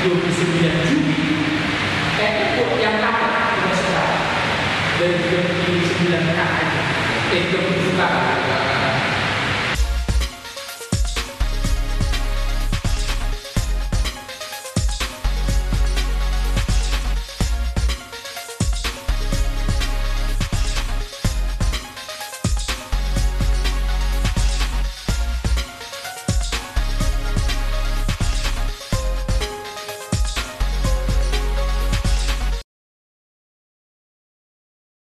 29 Juli yang kapan sudah sekarang dari 29 kapan 27 kapan.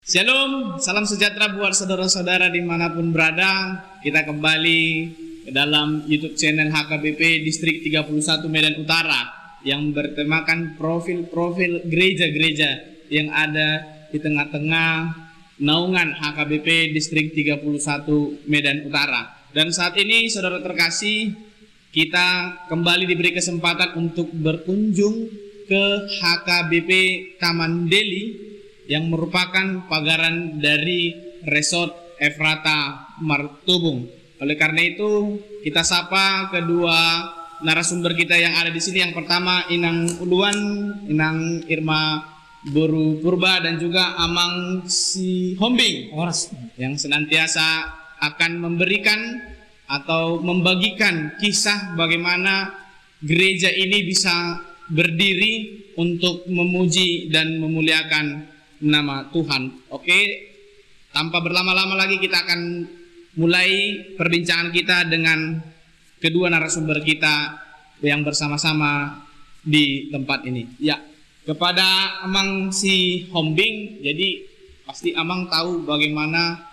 Shalom, salam sejahtera buat saudara-saudara dimanapun berada. Kita kembali ke dalam YouTube channel HKBP Distrik 31 Medan Utara yang bertemakan profil-profil gereja-gereja yang ada di tengah-tengah naungan HKBP Distrik 31 Medan Utara. Dan saat ini saudara terkasih, kita kembali diberi kesempatan untuk berkunjung ke HKBP Taman Deli yang merupakan pagaran dari Resort Efrata Martubung. Oleh karena itu, kita sapa kedua narasumber kita yang ada di sini. Yang pertama Inang Uluan, Inang Irma Boru Purba, dan juga Amang Si Hombing yang senantiasa akan memberikan atau membagikan kisah bagaimana gereja ini bisa berdiri untuk memuji dan memuliakan nama Tuhan. Oke, tanpa berlama-lama lagi kita akan mulai perbincangan kita dengan kedua narasumber kita yang bersama-sama di tempat ini. Ya, kepada Amang Si Hombing, jadi pasti Amang tahu bagaimana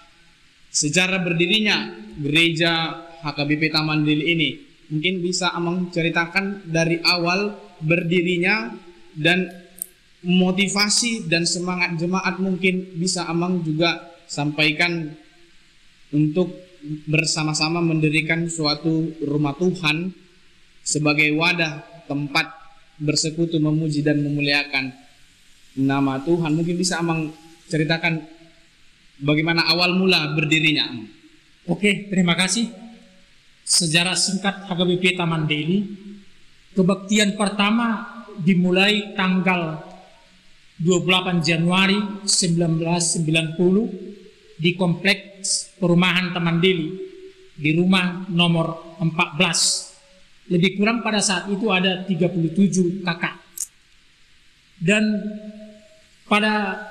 sejarah berdirinya gereja HKBP Taman Deli ini. Mungkin bisa Amang ceritakan dari awal berdirinya dan motivasi dan semangat jemaat, mungkin bisa Amang juga sampaikan untuk bersama-sama mendirikan suatu rumah Tuhan sebagai wadah tempat bersekutu memuji dan memuliakan nama Tuhan. Mungkin bisa Amang ceritakan bagaimana awal mula berdirinya. Oke, terima kasih. Sejarah singkat HKBP Taman Deli. Kebaktian pertama dimulai tanggal 28 Januari 1990 di kompleks perumahan Taman Deli di rumah nomor 14. Lebih kurang pada saat itu ada 37 kakak. Dan pada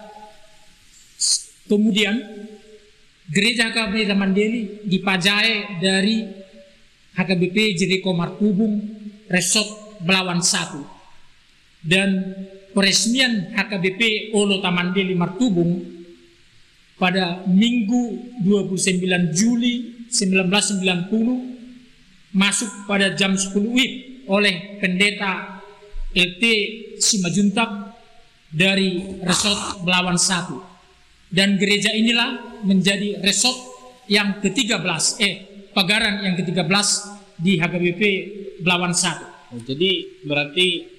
kemudian gereja HKBP Taman Deli dipajai dari HKBP Jericho Martubung Resort Belawan 1. Dan peresmian HKBP Olo Taman Deli Martubung pada Minggu 29 Juli 1990 masuk pada jam 10 WIB oleh pendeta LT Simajuntak dari Resort Belawan 1. Dan gereja inilah menjadi resort yang ke-13, pagaran yang ke-13 di HKBP Belawan 1. Jadi berarti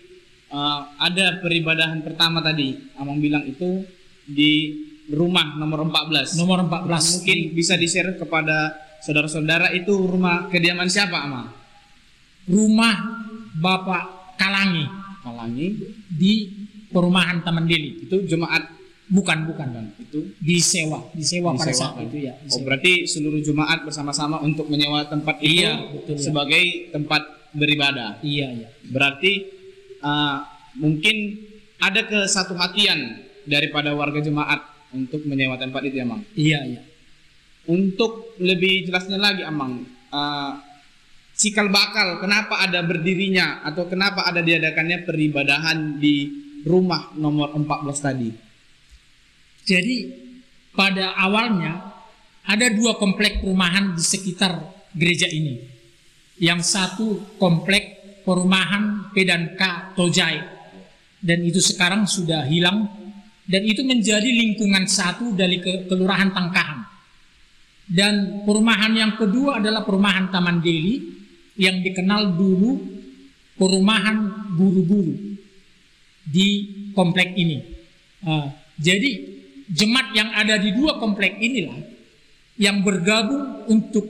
ada peribadahan pertama tadi Amang bilang itu di rumah nomor 14. Nomor 14. Mungkin bisa di-share kepada saudara-saudara, itu rumah kediaman siapa, Amang? Rumah Bapak Kalangi di perumahan Taman Deli. Itu jemaat? Bukan. Itu disewa pada saat itu ya. Oh, berarti seluruh jemaat bersama-sama untuk menyewa tempat itu, betul, sebagai tempat beribadah. Iya. Berarti mungkin ada kesatu hatian daripada warga jemaat untuk menyewa tempat itu, Amang. Iya. Untuk lebih jelasnya lagi, Amang, cikal bakal kenapa ada berdirinya atau kenapa ada diadakannya peribadahan di rumah nomor 14 tadi? Jadi pada awalnya ada 2 komplek perumahan di sekitar gereja ini. Yang satu komplek perumahan P&K Tojai, dan itu sekarang sudah hilang, dan itu menjadi lingkungan satu dari Kelurahan Tangkahan. Dan perumahan yang kedua adalah perumahan Taman Deli yang dikenal dulu perumahan guru-guru di komplek ini. Jadi jemaat yang ada di 2 komplek inilah yang bergabung untuk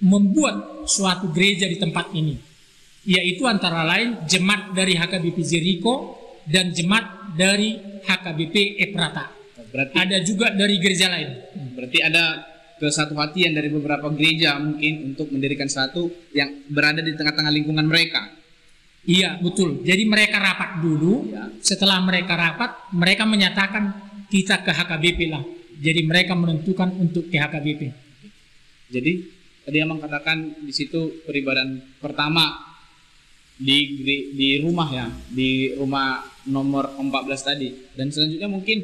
membuat suatu gereja di tempat ini. yaitu antara lain jemaat dari HKBP Jericho dan jemaat dari HKBP Ephrata. Berarti Ada juga dari gereja lain. berarti ada kesatuhatian dari beberapa gereja mungkin untuk mendirikan satu yang berada di tengah-tengah lingkungan mereka. Iya, betul. Jadi mereka rapat dulu. Ya. Setelah mereka rapat, mereka menyatakan kita ke HKBP lah. Jadi mereka menentukan untuk ke HKBP. Jadi tadi Amang katakan di situ peribadahan pertama di rumah ya, di rumah nomor 14 tadi. Dan selanjutnya mungkin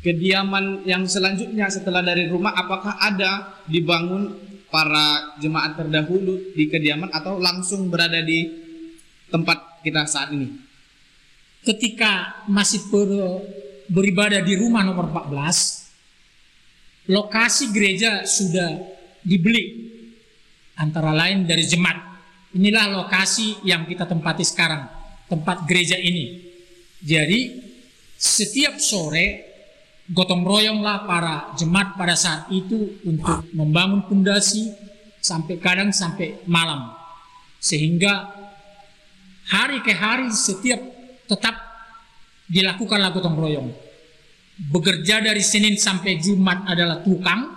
kediaman yang selanjutnya setelah dari rumah, apakah ada dibangun para jemaat terdahulu di kediaman atau langsung berada di tempat kita saat ini? Ketika masih beribadah di rumah nomor 14, lokasi gereja sudah dibeli antara lain dari jemaat. Inilah lokasi yang kita tempati sekarang, tempat gereja ini. Jadi setiap sore gotong royonglah para jemaat pada saat itu untuk membangun pondasi kadang sampai malam, sehingga hari ke hari setiap tetap dilakukanlah gotong royong. Bekerja dari Senin sampai Jumat adalah tukang,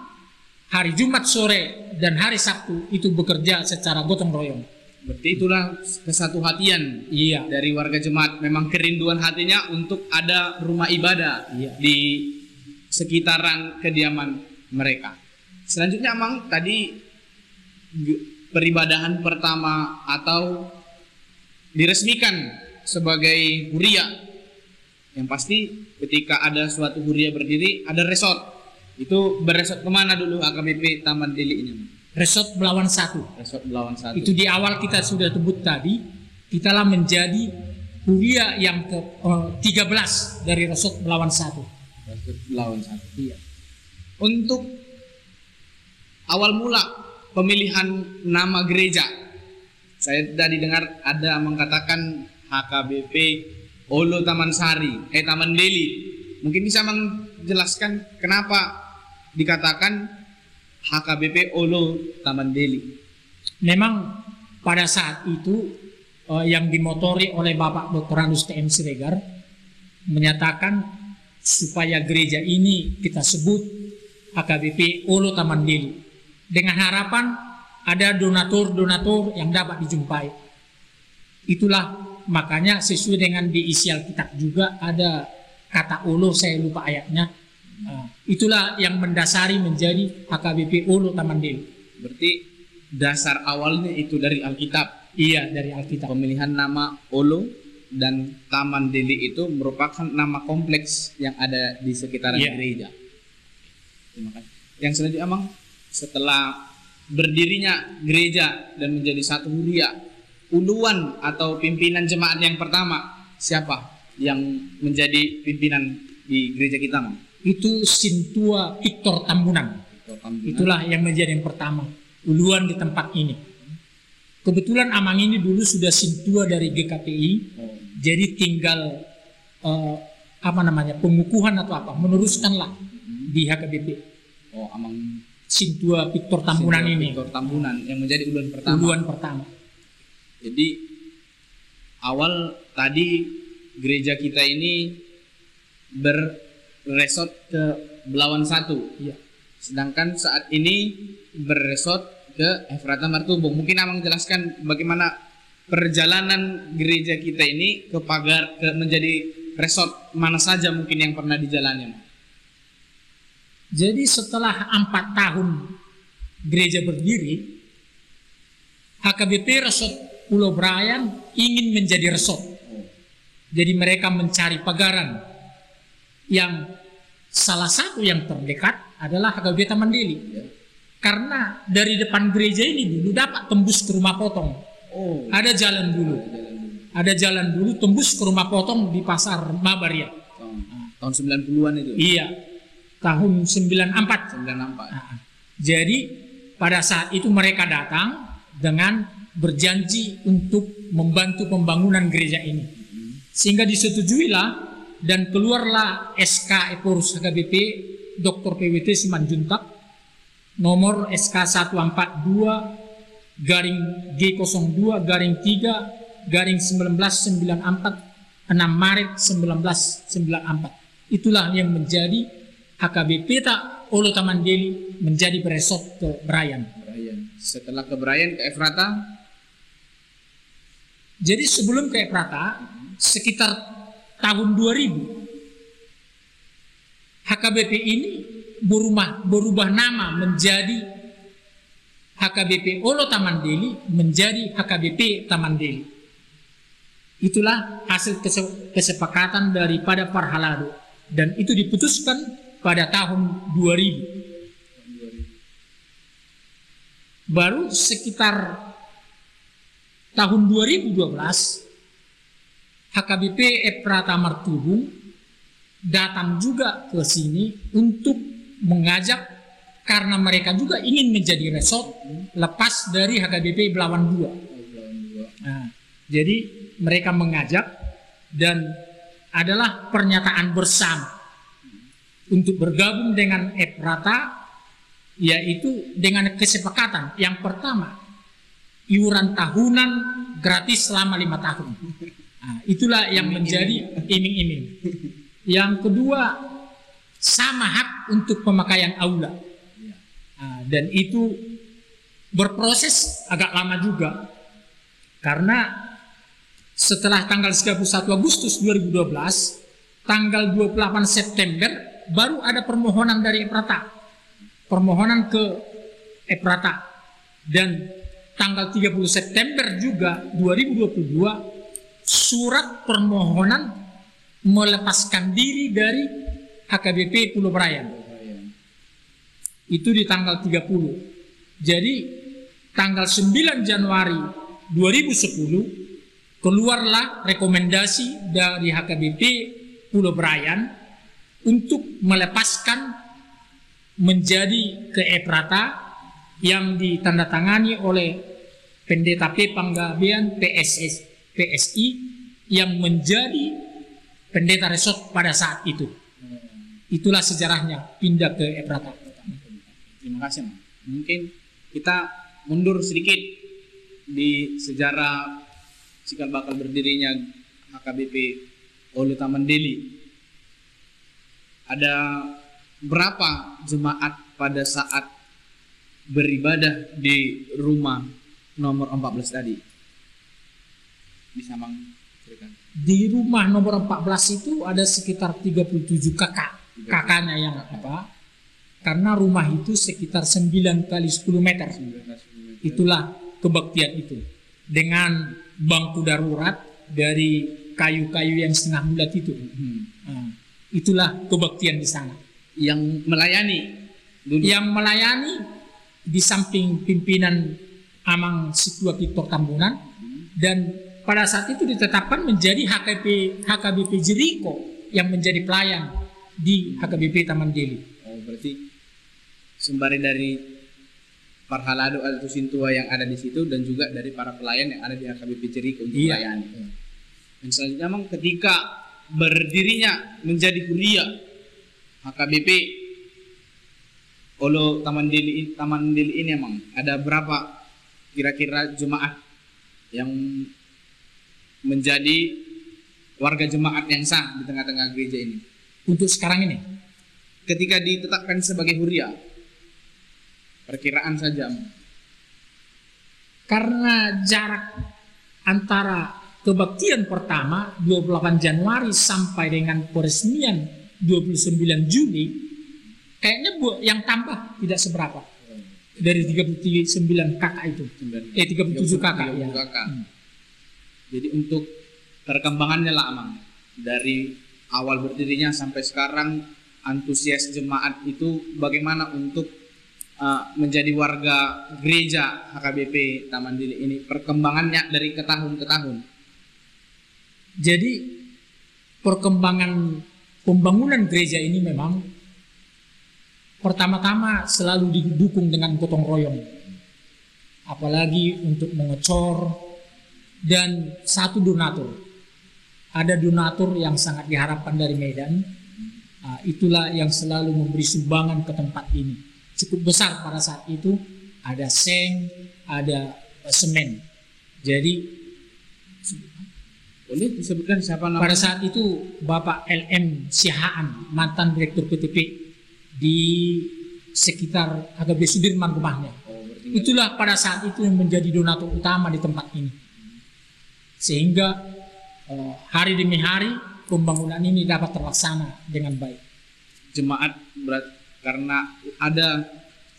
hari Jumat sore dan hari Sabtu itu bekerja secara gotong royong. Berarti itulah kesatuhatian Iya. dari warga jemaat. Memang kerinduan hatinya untuk ada rumah ibadah Iya. di sekitaran kediaman mereka. Selanjutnya Amang tadi peribadahan pertama atau diresmikan sebagai huria. Yang pasti ketika ada suatu huria berdiri ada resort. Itu beresort kemana dulu HKBP Taman Deli ini? Resort Belawan 1. Resort Belawan 1. Itu di awal kita sudah sebut tadi, kita lah menjadi huria yang ke-13 dari Resort Belawan 1. Lawan satu. Iya. Untuk awal mula pemilihan nama gereja, saya tadi dengar ada mengatakan HKBP Olo Taman Sari, Taman Deli. Mungkin bisa menjelaskan kenapa dikatakan HKBP Olo Taman Deli? Memang pada saat itu yang dimotori oleh Bapak Dr. Anus TM Siregar menyatakan supaya gereja ini kita sebut HKBP Olo Taman Deli, dengan harapan ada donatur-donatur yang dapat dijumpai. Itulah makanya sesuai dengan di isi Alkitab juga ada kata Olo, saya lupa ayatnya. Itulah yang mendasari menjadi HKBP Olo Taman Deli. Berarti dasar awalnya itu dari Alkitab. Iya, dari Alkitab. Pemilihan nama Olo dan Taman Deli itu merupakan nama kompleks yang ada di sekitaran gereja. Terima kasih. Yang selanjutnya Amang, setelah berdirinya gereja dan menjadi satu huria, uluan atau pimpinan jemaat yang pertama siapa yang menjadi pimpinan di gereja kita, Mang? Itu Sintua Victor Tambunan. Itulah yang menjadi yang pertama, uluan di tempat ini. Kebetulan Amang ini dulu sudah Sintua dari GKPI, jadi tinggal pengukuhan atau apa, meneruskanlah di HKBP. Amang Sintua Victor Tambunan ini. Victor Tambunan yang menjadi uluan pertama. Uluan pertama. Jadi awal tadi gereja kita ini berresort ke Belawan 1. Iya. Sedangkan saat ini berresort ke Ephrata Martubung. Mungkin Amang jelaskan bagaimana perjalanan gereja kita ini ke menjadi resort mana saja mungkin yang pernah dijalani. Jadi setelah 4 tahun gereja berdiri, HKBP Resort Pulau Brayan ingin menjadi resort. Jadi mereka mencari pagaran yang salah satu yang terdekat adalah HKBP Taman Deli. Karena dari depan gereja ini dulu dapat tembus ke Rumah Potong. Ada jalan dulu. Ada jalan dulu tembus ke Rumah Potong di Pasar Mabaria. Tahun 90-an itu. Iya. Tahun 94. Jadi pada saat itu mereka datang dengan berjanji untuk membantu pembangunan gereja ini. Sehingga disetujuilah dan keluarlah SK Eporus HKBP Dr. PWT Simanjuntak nomor SK 142 garing G02 garing 3 garing 1994 6 Maret 1994. Itulah yang menjadi HKBP Olo Taman Deli menjadi beresort ke Brayan. Setelah ke Brayan ke Efrata. Jadi sebelum ke Efrata sekitar tahun 2000 HKBP ini berubah nama menjadi HKBP Olo Taman Deli menjadi HKBP Taman Deli. Itulah hasil kesepakatan daripada Parhalado dan itu diputuskan pada tahun 2000. Baru sekitar tahun 2012 HKBP Efrata Martubung datang juga ke sini untuk mengajak karena mereka juga ingin menjadi resort lepas dari HKBP Belawan 2. Nah, jadi mereka mengajak dan adalah pernyataan bersama untuk bergabung dengan Efrata, yaitu dengan kesepakatan yang pertama iuran tahunan gratis selama 5 tahun. Nah, itulah yang menjadi iming-iming. Yang kedua sama hak untuk pemakaian aula. Nah, dan itu berproses agak lama juga karena setelah tanggal 31 Agustus 2012 tanggal 28 September baru ada permohonan dari Efrata, permohonan ke Efrata, dan tanggal 30 September juga 2022 surat permohonan melepaskan diri dari HKBP Pulau Brayan. Itu di tanggal 30. Jadi tanggal 9 Januari 2010 keluarlah rekomendasi dari HKBP Pulau Brayan untuk melepaskan menjadi ke Efrata yang ditandatangani oleh Pendeta P. Panggabean PSI yang menjadi pendeta resort pada saat itu. Itulah sejarahnya pindah ke Efrata. Terima kasih, Mas. Mungkin kita mundur sedikit di sejarah cikal bakal berdirinya HKBP Olo Taman Deli. Ada berapa jemaat pada saat beribadah di rumah nomor 14 tadi? Bisa ceritakan? Di rumah nomor 14 itu ada sekitar 37 kakaknya yang apa? Karena rumah itu sekitar 9 kali 10 meter. Itulah kebaktian itu. Dengan bangku darurat dari kayu-kayu yang setengah bulat itu. Nah, itulah kebaktian di sana. Yang melayani dulu. Yang melayani di samping pimpinan Amang Sikua Victor Tambunan, dan pada saat itu ditetapkan menjadi HKBP Jeriko yang menjadi pelayan di HKBP Taman Deli. Oh, berarti sembari dari Parhalado atau Sintua yang ada di situ dan juga dari para pelayan yang ada di HKBP Jeriko untuk melayani. Dan selanjutnya memang ketika berdirinya menjadi kuliah HKBP Olo Taman Deli ini emang ada berapa kira-kira jemaat yang menjadi warga jemaat yang sah di tengah-tengah gereja ini? Untuk sekarang ini, ketika ditetapkan sebagai huria, perkiraan saja. Karena jarak antara kebaktian pertama 28 Januari sampai dengan peresmian 29 Juli kayaknya yang tambah tidak seberapa dari 39 kakak itu 37 kakak ya. Jadi untuk perkembangannya lah Amang, dari awal berdirinya sampai sekarang antusias jemaat itu bagaimana untuk menjadi warga gereja HKBP Taman Deli ini, perkembangannya dari ke tahun ke tahun. Jadi perkembangan pembangunan gereja ini memang pertama-tama selalu didukung dengan gotong royong, apalagi untuk mengecor, dan satu donatur. Ada donatur yang sangat diharapkan dari Medan. Itulah yang selalu memberi sumbangan ke tempat ini. Cukup besar pada saat itu. Ada seng, ada semen. Jadi Boleh disebutkan siapa nama? pada saat itu Bapak LM Sihaan, mantan Direktur PTP di sekitar HKB Sudirman rumahnya. Oh, berarti Itulah pada saat itu yang menjadi donatur utama di tempat ini. Sehingga hari demi hari pembangunan ini dapat terlaksana dengan baik. jemaat karena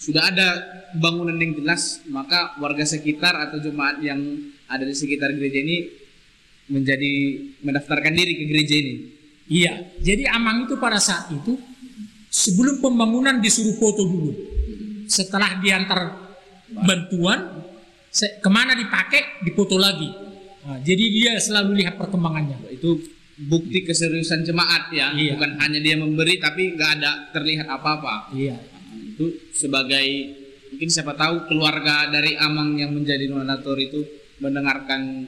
sudah ada bangunan yang jelas, maka warga sekitar atau jemaat yang ada di sekitar gereja ini mendaftarkan diri ke gereja ini. Iya, jadi Amang itu pada saat itu sebelum pembangunan disuruh foto dulu. Setelah diantar bantuan, kemana dipakai, dipoto lagi. Nah, jadi dia selalu lihat perkembangannya. Itu bukti keseriusan jemaat ya, Iya. bukan hanya dia memberi tapi nggak ada terlihat apa-apa. Iya. Itu sebagai mungkin siapa tahu keluarga dari Amang yang menjadi donatur itu mendengarkan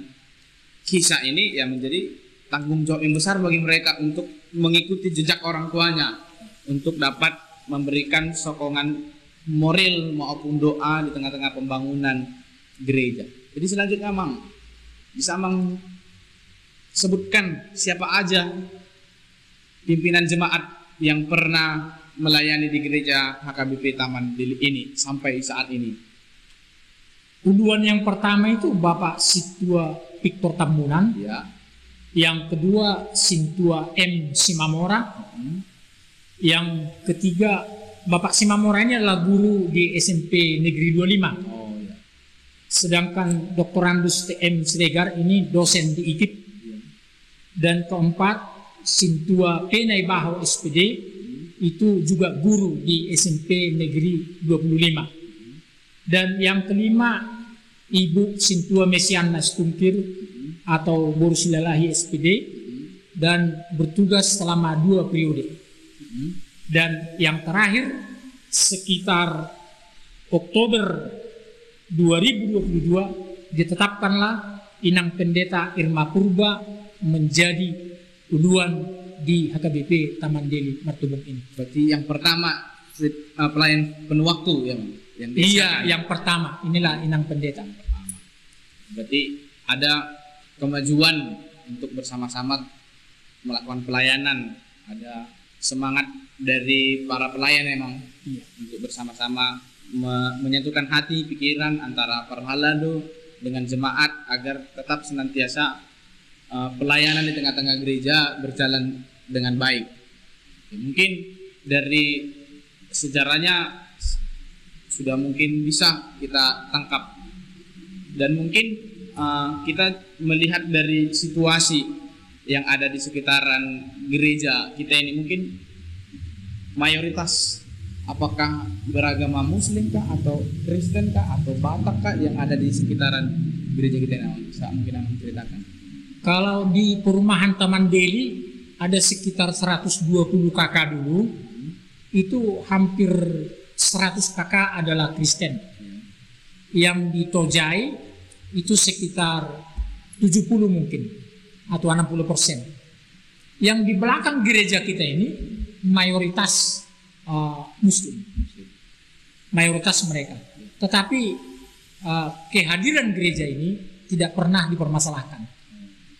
kisah ini, ya menjadi tanggung jawab yang besar bagi mereka untuk mengikuti jejak orang tuanya, untuk dapat memberikan sokongan moral maupun doa di tengah-tengah pembangunan gereja. Jadi selanjutnya Amang, bisa Amang sebutkan siapa aja pimpinan jemaat yang pernah melayani di gereja HKBP Taman Deli ini sampai saat ini? Uluan yang pertama itu Bapak Situa Victor Tambunan, Ya. yang kedua Sintua M. Simamora, yang ketiga Bapak Simamora ini adalah guru di SMP Negeri 25. Oh ya. Sedangkan Dr. Andus TM Siregar ini dosen di IKIP. Dan keempat Sintua Penai Baho SPD, itu juga guru di SMP Negeri 25. Dan yang kelima Ibu Sintua Mesiana Stungkir atau Borusilalahi SPD, dan bertugas selama 2 periode. Dan yang terakhir sekitar Oktober 2022 ditetapkanlah Inang Pendeta Irma Purba menjadi uluan di HKBP Taman Deli Martubung ini. Berarti yang pertama pelayan penuh waktu ya, Bang? Yang Iya, disahkan. yang pertama inilah Inang Pendeta. Berarti ada kemajuan untuk bersama-sama melakukan pelayanan, ada semangat dari para pelayan memang Iya. untuk bersama-sama menyatukan hati pikiran antara para halado dengan jemaat agar tetap senantiasa pelayanan di tengah-tengah gereja berjalan dengan baik. Mungkin dari sejarahnya sudah mungkin bisa kita tangkap, dan mungkin kita melihat dari situasi yang ada di sekitaran gereja kita ini, mungkin mayoritas apakah beragama Muslim kah atau Kristen kah atau Batak kah yang ada di sekitaran gereja kita ini? Bisa mungkin Amang ceritakan. Kalau di perumahan Taman Deli ada sekitar 120 kakak dulu, itu hampir 100 kakak adalah Kristen. Yang di Tojai itu sekitar 70 mungkin atau 60%. Yang di belakang gereja kita ini mayoritas Muslim, mayoritas mereka. Tetapi kehadiran gereja ini tidak pernah dipermasalahkan.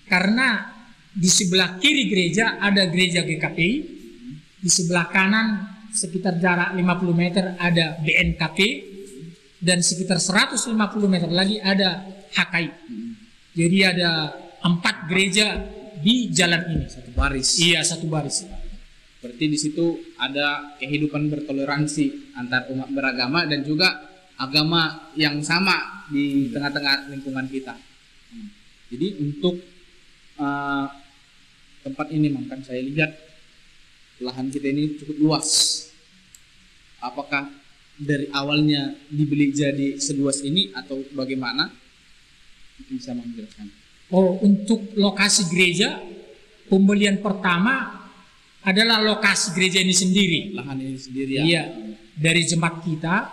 Karena di sebelah kiri gereja ada gereja GKPI, di sebelah kanan sekitar jarak 50 meter ada BNKP, dan sekitar 150 meter lagi ada HKI. Jadi ada 4 gereja di jalan ini. Satu baris. Iya, satu baris. Berarti di situ ada kehidupan bertoleransi antar umat beragama dan juga agama yang sama di tengah-tengah lingkungan kita. Jadi untuk tempat ini, kan saya lihat lahan kita ini cukup luas. Apakah dari awalnya dibeli jadi seluas ini atau bagaimana? Mungkin bisa menjelaskan. Oh, untuk lokasi gereja, pembelian pertama adalah lokasi gereja ini sendiri. Lahan ini sendiri ya? Iya, dari jemaat kita,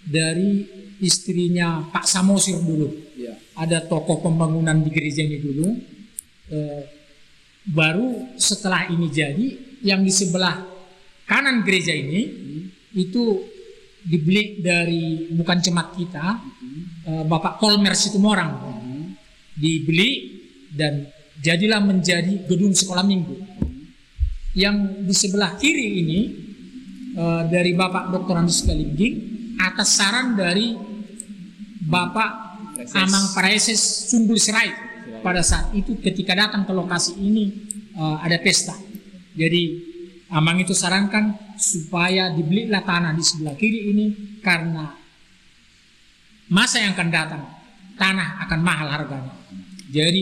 dari istrinya Pak Samosir dulu. Iya. Ada tokoh pembangunan di gereja ini dulu. Baru setelah ini jadi, yang di sebelah kanan gereja ini itu dibeli dari bukan jemaat kita, Bapak Kolmer Situmorang dibeli dan jadilah menjadi gedung sekolah minggu. Yang di sebelah kiri ini dari Bapak Dr. Andus Galingging atas saran dari Bapak Amang Praeses Sunggul Sirait pada saat itu ketika datang ke lokasi ini ada pesta. Jadi Amang itu sarankan supaya dibelilah tanah di sebelah kiri ini karena masa yang akan datang tanah akan mahal harganya. Jadi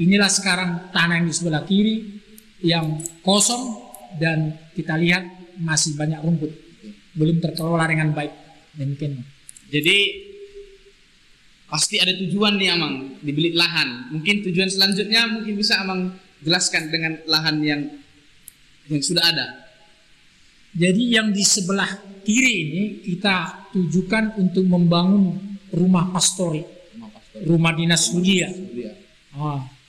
inilah sekarang tanah yang di sebelah kiri yang kosong dan kita lihat masih banyak rumput, belum terkelola dengan baik. Demikian. Jadi pasti ada tujuan nih Amang dibeli lahan. Mungkin tujuan selanjutnya mungkin bisa Amang jelaskan dengan lahan yang sudah ada. Jadi yang di sebelah kiri ini kita tujukan untuk membangun rumah pastori, rumah dinas Hudia.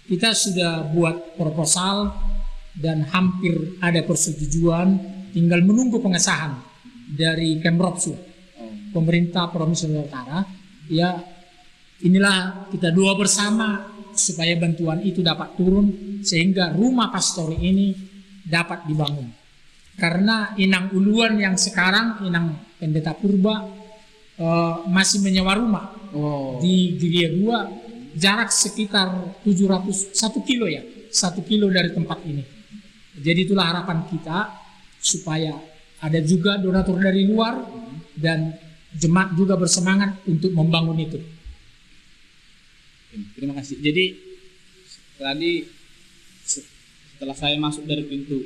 Kita sudah buat proposal dan hampir ada persetujuan, tinggal menunggu pengesahan dari Pemropsu, pemerintah Provinsi Sumatera Utara. Ya, inilah kita doa bersama supaya bantuan itu dapat turun sehingga rumah pastori ini dapat dibangun. Karena Inang Uluan yang sekarang Inang Pendeta Purba masih menyewa rumah di Geria 2, jarak sekitar 1 kilo ya, 1 kilo dari tempat ini. Jadi itulah harapan kita supaya ada juga donatur dari luar dan jemaat juga bersemangat untuk membangun itu. Terima kasih. Jadi tadi setelah saya masuk dari pintu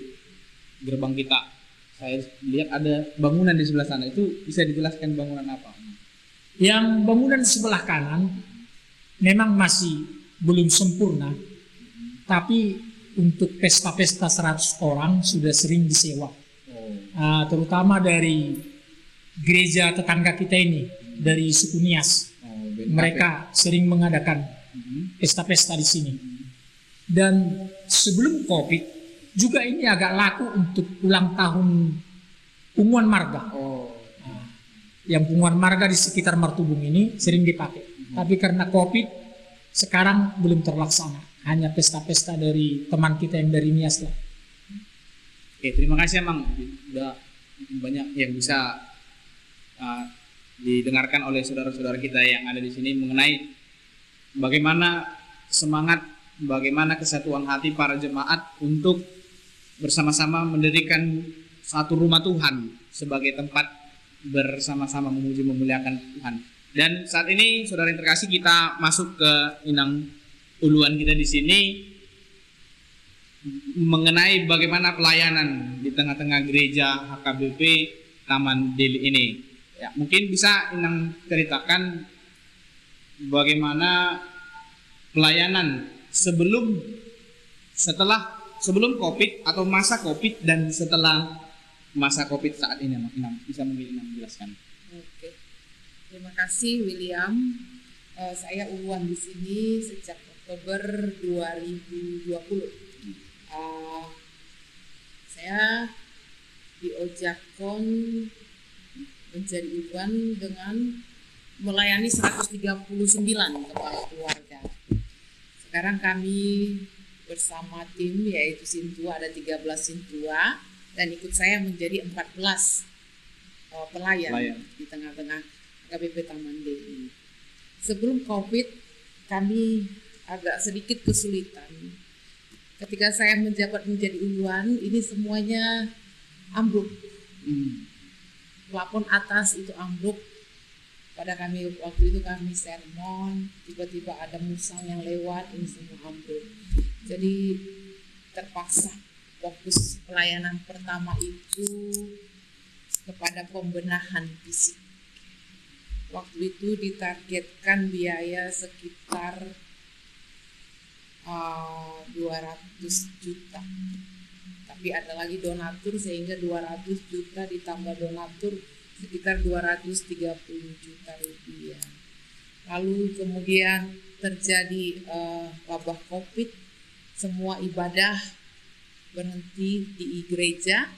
gerbang kita, saya lihat ada bangunan di sebelah sana. Itu bisa dijelaskan bangunan apa? Yang bangunan sebelah kanan memang masih belum sempurna, tapi untuk pesta-pesta 100 orang sudah sering disewa. Terutama dari gereja tetangga kita ini, dari suku Nias. Mereka sering mengadakan pesta-pesta di sini. Dan sebelum Covid juga ini agak laku untuk ulang tahun punguan marga. Yang punguan marga di sekitar Martubung ini sering dipakai. Tapi karena Covid sekarang belum terlaksana. Hanya pesta-pesta dari teman kita yang dari Nias lah. Oke, terima kasih Mang. Sudah banyak yang bisa didengarkan oleh saudara-saudara kita yang ada di sini mengenai bagaimana semangat, bagaimana kesatuan hati para jemaat untuk bersama-sama mendirikan satu rumah Tuhan sebagai tempat bersama-sama memuji memuliakan Tuhan. Dan saat ini saudara yang terkasih, kita masuk ke Inang Uluan kita di sini mengenai bagaimana pelayanan di tengah-tengah gereja HKBP Taman Deli ini. Ya, mungkin bisa Inang ceritakan bagaimana pelayanan sebelum Covid atau masa Covid dan setelah masa Covid saat ini, Inang bisa mungkin Inang menjelaskan. Oke. Terima kasih William. Saya Uluan di sini sejak Oktober 2020. Saya di Ojakon menjadi Uluan dengan melayani 139 kepala keluarga. Sekarang kami bersama tim yaitu Sintua, ada 13 Sintua dan ikut saya menjadi 14 pelayan di tengah-tengah HKBP Taman Deli. Sebelum Covid kami agak sedikit kesulitan. Ketika saya menjabat menjadi Uluan, ini semuanya ambruk. Plafon atas itu ambruk. Pada kami waktu itu kami sermon, tiba-tiba ada musang yang lewat, ini semua ambruk. Jadi terpaksa fokus pelayanan pertama itu kepada pembenahan fisik. Waktu itu ditargetkan biaya sekitar 200 juta. Tapi ada lagi donatur sehingga 200 juta ditambah donatur sekitar 230 juta rupiah. Lalu kemudian terjadi wabah Covid, semua ibadah berhenti di gereja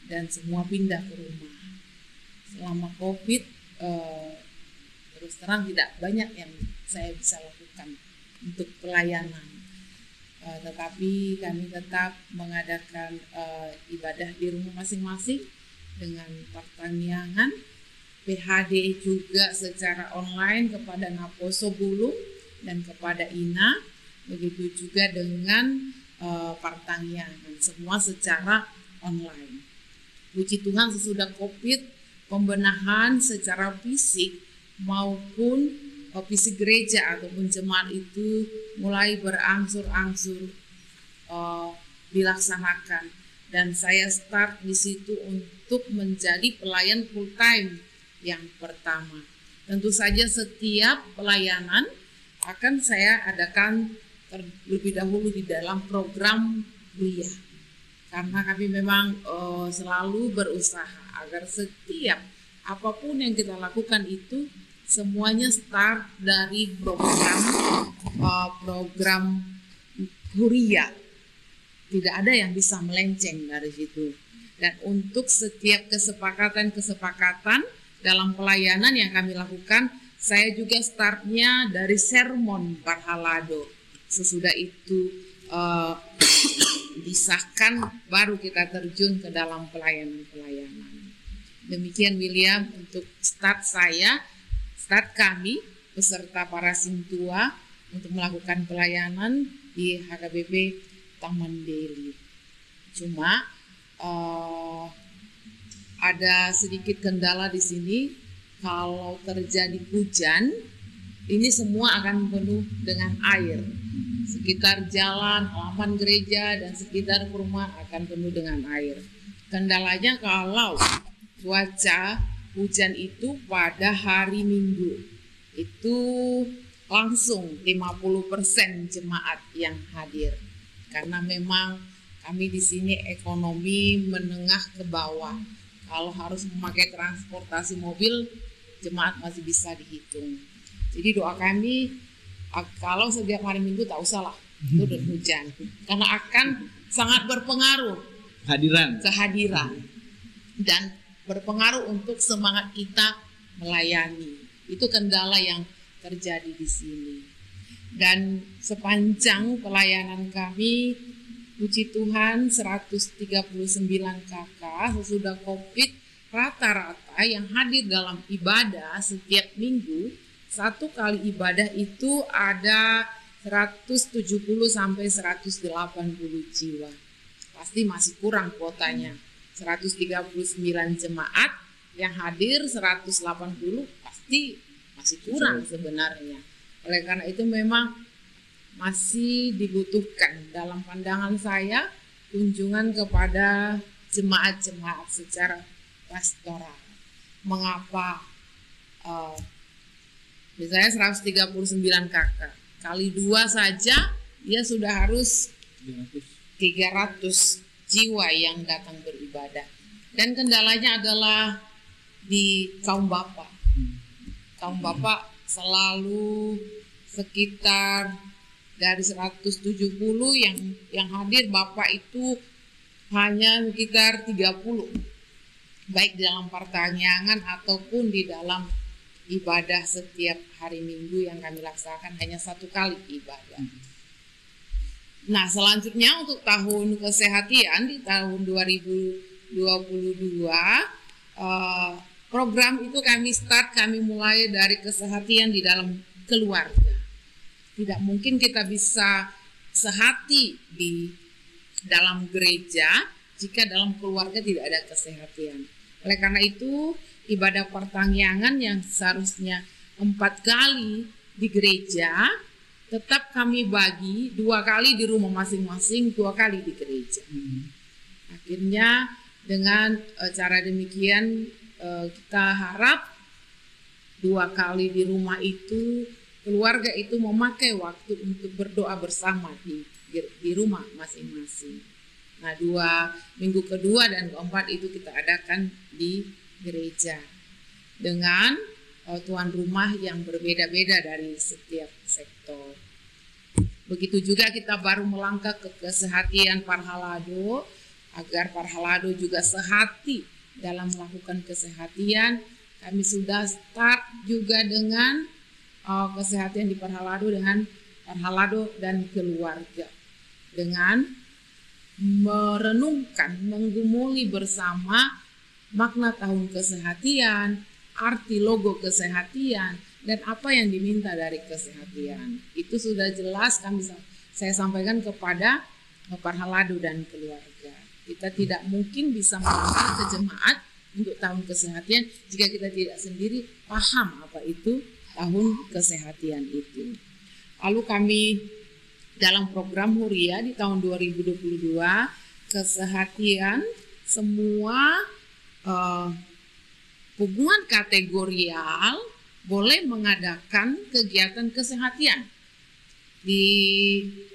dan semua pindah ke rumah. Selama Covid terus terang tidak banyak yang saya bisa lakukan untuk pelayanan. Tetapi kami tetap mengadakan ibadah di rumah masing-masing dengan pertanian, PHD juga secara online kepada Naposo Bulung dan kepada Ina, begitu juga dengan pertanian, semua secara online. Puji Tuhan sesudah COVID, pembenahan secara fisik maupun fisik gereja ataupun jemaat itu mulai berangsur-angsur dilaksanakan, dan saya start di situ untuk menjadi pelayan full time yang pertama. Tentu saja setiap pelayanan akan saya adakan terlebih dahulu di dalam program kuliah, karena kami memang selalu berusaha agar setiap apapun yang kita lakukan itu semuanya start dari program kuliah. Tidak ada yang bisa melenceng dari situ. Dan untuk setiap kesepakatan dalam pelayanan yang kami lakukan, saya juga startnya dari sermon Parhalado. Sesudah itu disahkan, baru kita terjun ke dalam pelayanan. Demikian William untuk start kami beserta para sintua untuk melakukan pelayanan di HKBP Taman Deli. Cuma ada sedikit kendala di sini. Kalau terjadi hujan, ini semua akan penuh dengan air. Sekitar jalan, halaman gereja dan sekitar rumah akan penuh dengan air. Kendalanya kalau cuaca hujan itu pada hari Minggu, itu langsung 50% jemaat yang hadir. Karena memang kami di sini ekonomi menengah ke bawah. Kalau harus memakai transportasi mobil, jemaat masih bisa dihitung. Jadi doa kami, kalau setiap hari Minggu tak usah lah turun hujan, karena akan sangat berpengaruh kehadiran dan berpengaruh untuk semangat kita melayani. Itu kendala yang terjadi di sini. Dan sepanjang pelayanan kami, puji Tuhan 139 kakak sesudah COVID, rata-rata yang hadir dalam ibadah setiap minggu, satu kali ibadah itu ada 170 sampai 180 jiwa. Pasti masih kurang kuotanya. 139 jemaat yang hadir 180 pasti masih kurang sebenarnya. Oleh karena itu memang masih dibutuhkan dalam pandangan saya kunjungan kepada jemaat-jemaat secara pastoral. Mengapa misalnya 139 kakak kali 2 saja dia sudah harus 300 jiwa yang datang beribadah. Dan kendalanya adalah di kaum bapak. Kaum bapak selalu sekitar dari 170 yang hadir, bapak itu hanya sekitar 30. Baik di dalam pertanyaan ataupun di dalam ibadah setiap hari Minggu yang kami laksanakan hanya 1 kali ibadah. Nah, selanjutnya untuk tahun kesehatan di tahun 2022 program itu kami mulai dari kesehatan di dalam keluarga. Tidak mungkin kita bisa sehati di dalam gereja jika dalam keluarga tidak ada kesehatan. Oleh karena itu ibadah pertanggihan yang seharusnya 4 kali di gereja tetap kami bagi 2 kali di rumah masing-masing, 2 kali di gereja. Akhirnya dengan cara demikian kita harap 2 kali di rumah itu keluarga itu memakai waktu untuk berdoa bersama di rumah masing-masing. Nah, 2 minggu kedua dan keempat itu kita adakan di gereja dengan tuan rumah yang berbeda-beda dari setiap sektor. Begitu juga kita baru melangkah ke kesehatan Parhalado, agar Parhalado juga sehati dalam melakukan kesehatan. Kami sudah start juga dengan kesehatan di Parhalado dengan Parhalado dan keluarga, dengan merenungkan, menggumuli bersama makna tahun kesehatan, arti logo kesehatan, dan apa yang diminta dari kesehatan. Itu sudah jelas saya sampaikan kepada Parhalado dan keluarga. Kita tidak mungkin bisa melangkah ke jemaat untuk tahun kesehatan jika kita tidak sendiri paham apa itu tahun kesehatan itu. Lalu kami dalam program Huria di tahun 2022, kesehatan semua hubungan kategorial boleh mengadakan kegiatan kesehatan. Di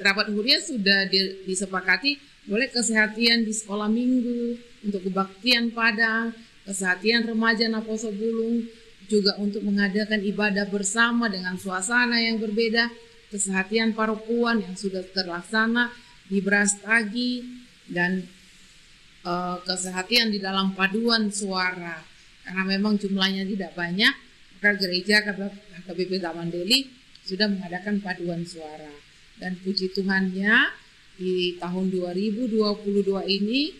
rapat Huria sudah disepakati boleh kesehatan di sekolah minggu, untuk kebaktian Padang, kesehatan remaja Naposo Bulung, juga untuk mengadakan ibadah bersama dengan suasana yang berbeda, kesehatan parokuan yang sudah terlaksana di Brastagi, dan kesehatan di dalam paduan suara. Karena memang jumlahnya tidak banyak, maka gereja HKBP Taman Deli sudah mengadakan paduan suara. Dan puji Tuhannya di tahun 2022 ini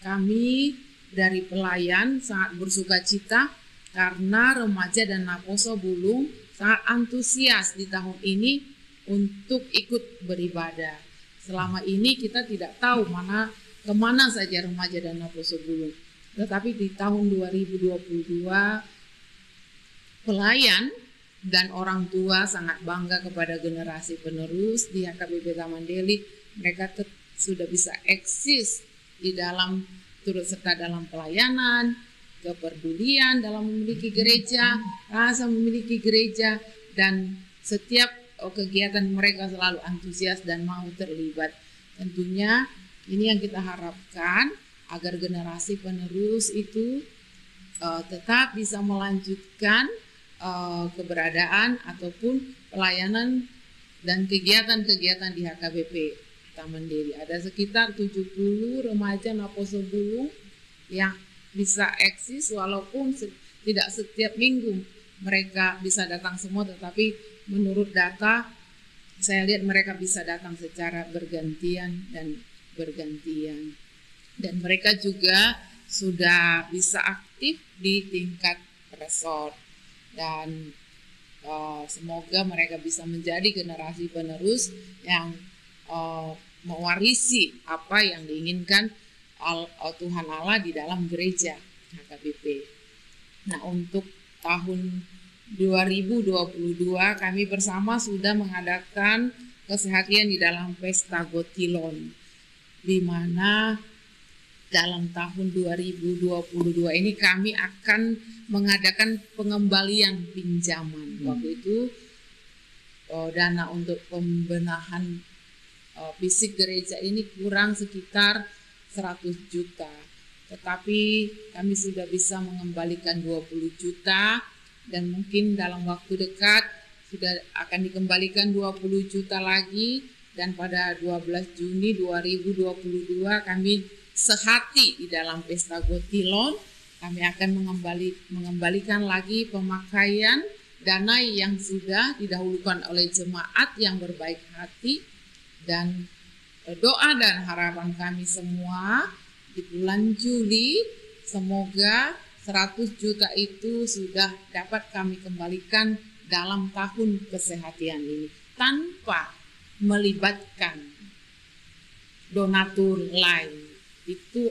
kami dari pelayan sangat bersuka cita karena remaja dan Naposo Bulung sangat antusias di tahun ini untuk ikut beribadah. Selama ini kita tidak tahu kemana saja remaja dan Naposo Bulung. Tetapi di tahun 2022 pelayan dan orang tua sangat bangga kepada generasi penerus di HKBP Taman Deli. Mereka sudah bisa eksis di dalam turut serta dalam pelayanan, kepedulian dalam memiliki gereja, rasa memiliki gereja, dan setiap kegiatan mereka selalu antusias dan mau terlibat. Tentunya ini yang kita harapkan agar generasi penerus itu tetap bisa melanjutkan keberadaan ataupun pelayanan dan kegiatan-kegiatan di HKBP Taman Deli. Ada sekitar 70 remaja Naposo Bulung yang bisa eksis walaupun tidak setiap minggu mereka bisa datang semua, tetapi menurut data saya lihat mereka bisa datang secara bergantian. Dan mereka juga sudah bisa aktif di tingkat resort. Dan semoga mereka bisa menjadi generasi penerus yang mewarisi apa yang diinginkan Tuhan Allah di dalam gereja HKBP. Nah, untuk tahun 2022 kami bersama sudah mengadakan kesehatan di dalam pesta Gotilon, di mana dalam tahun 2022 ini kami akan mengadakan pengembalian pinjaman. Waktu itu dana untuk pembenahan fisik gereja ini kurang sekitar 100 juta. Tetapi kami sudah bisa mengembalikan 20 juta dan mungkin dalam waktu dekat sudah akan dikembalikan 20 juta lagi, dan pada 12 Juni 2022 kami sehati di dalam pesta Gotilon. Kami akan mengembalikan lagi pemakaian dana yang sudah didahulukan oleh jemaat yang berbaik hati, dan doa dan harapan kami semua di bulan Juli semoga 100 juta itu sudah dapat kami kembalikan dalam tahun kesehatan ini tanpa melibatkan donatur lain. Itu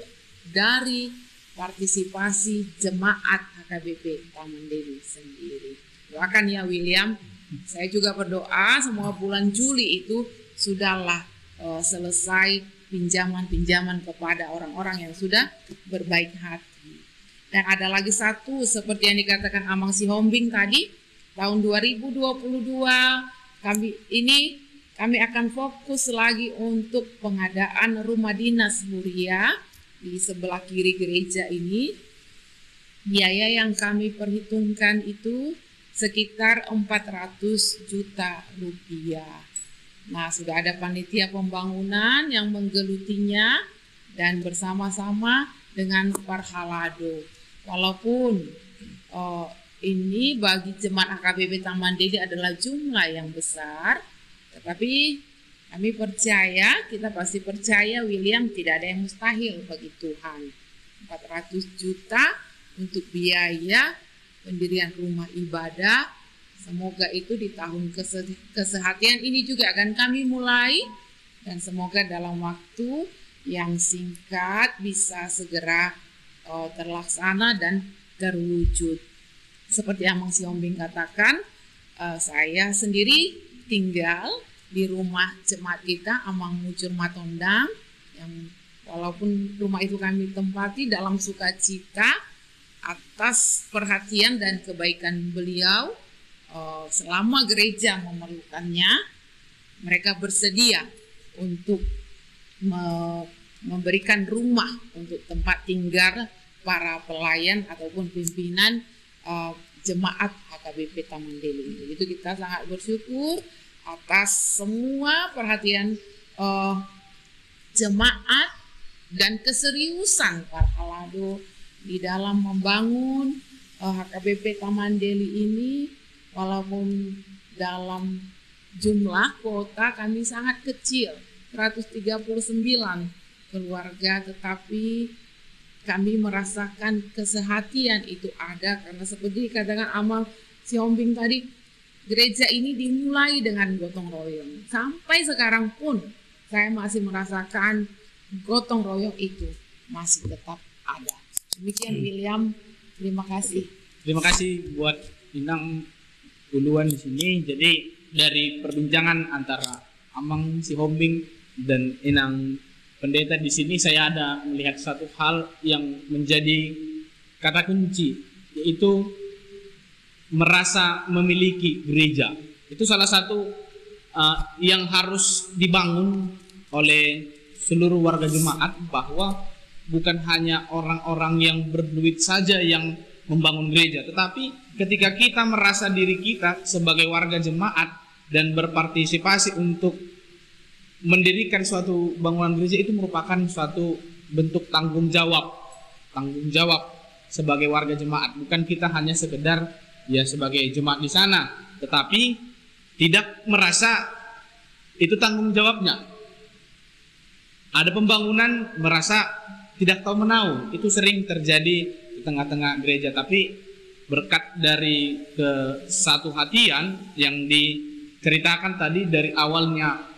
dari partisipasi jemaat HKBP Taman Deli sendiri. Doakan ya William. Saya juga berdoa semua bulan Juli itu sudahlah selesai pinjaman-pinjaman kepada orang-orang yang sudah berbaik hati. Dan ada lagi satu seperti yang dikatakan Amang Sihombing tadi, tahun 2022 kami akan fokus lagi untuk pengadaan rumah dinas Huria di sebelah kiri gereja ini. Biaya yang kami perhitungkan itu sekitar 400 juta rupiah. Nah, sudah ada panitia pembangunan yang menggelutinya dan bersama-sama dengan Parhalado. Walaupun ini bagi jemaat HKBP Taman Deli adalah jumlah yang besar, tetapi kami percaya, kita pasti percaya William, tidak ada yang mustahil bagi Tuhan. 400 juta untuk biaya pendirian rumah ibadah, semoga itu di tahun kesehatian ini juga akan kami mulai, dan semoga dalam waktu yang singkat bisa segera terlaksana dan terwujud. Seperti yang Mang Siombing katakan, saya sendiri tinggal di rumah jemaat kita Amang Mujur Matondang, yang walaupun rumah itu kami tempati dalam sukacita atas perhatian dan kebaikan beliau, selama gereja memerlukannya, mereka bersedia untuk memberikan rumah untuk tempat tinggal para pelayan ataupun pimpinan jemaat HKBP Taman Deli. Itu kita sangat bersyukur atas semua perhatian jemaat dan keseriusan para alado di dalam membangun HKBP Taman Deli ini. Walaupun dalam jumlah kuota kami sangat kecil, 139 keluarga, tetapi kami merasakan kesehatian itu ada, karena seperti dikatakan Amang Siombing tadi, gereja ini dimulai dengan gotong royong. Sampai sekarang pun saya masih merasakan gotong royong itu masih tetap ada. Demikian William, terima kasih. Terima kasih buat Inang duluan di sini. Jadi dari perbincangan antara Amang Siombing dan Inang Pendeta di sini, saya ada melihat satu hal yang menjadi kata kunci, yaitu merasa memiliki gereja. Itu salah satu yang harus dibangun oleh seluruh warga jemaat, bahwa bukan hanya orang-orang yang berduit saja yang membangun gereja, tetapi ketika kita merasa diri kita sebagai warga jemaat dan berpartisipasi untuk mendirikan suatu bangunan gereja, itu merupakan suatu bentuk tanggung jawab sebagai warga jemaat. Bukan kita hanya sekedar ya sebagai jemaat di sana, tetapi tidak merasa itu tanggung jawabnya. Ada pembangunan merasa tidak tahu menau, itu sering terjadi di tengah-tengah gereja. Tapi berkat dari kesatuhatian yang diceritakan tadi dari awalnya,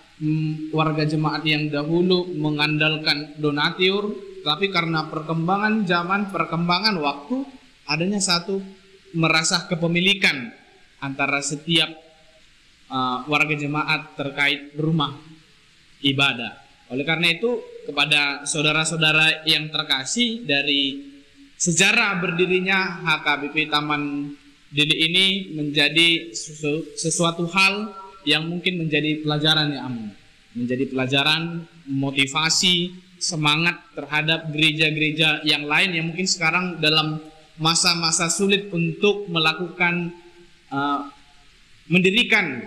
warga jemaat yang dahulu mengandalkan donatur, tapi karena perkembangan zaman, perkembangan waktu, adanya satu merasa kepemilikan antara setiap warga jemaat terkait rumah ibadah. Oleh karena itu, kepada saudara-saudara yang terkasih, dari sejarah berdirinya HKBP Taman Deli ini menjadi sesuatu hal yang mungkin menjadi pelajaran ya Amang, menjadi pelajaran, motivasi, semangat terhadap gereja-gereja yang lain yang mungkin sekarang dalam masa-masa sulit untuk melakukan mendirikan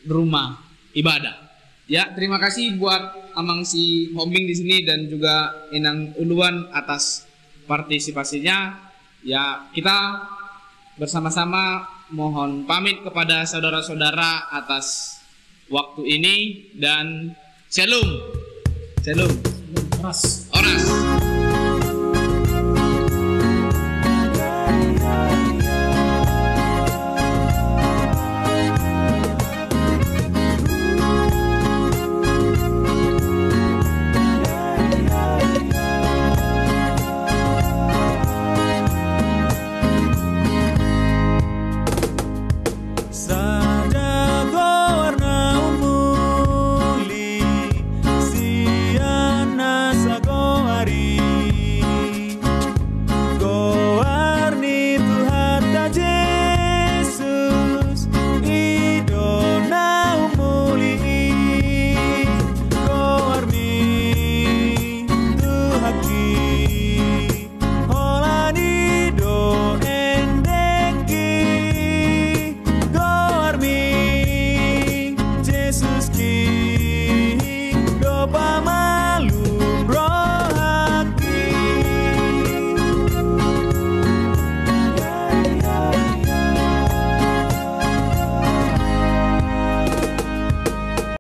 rumah ibadah. Ya, terima kasih buat Amang Siombing di sini dan juga Inang Uluan atas partisipasinya. Ya, kita bersama-sama mohon pamit kepada saudara-saudara atas waktu ini, dan shalom. Shalom. Oras. Oras.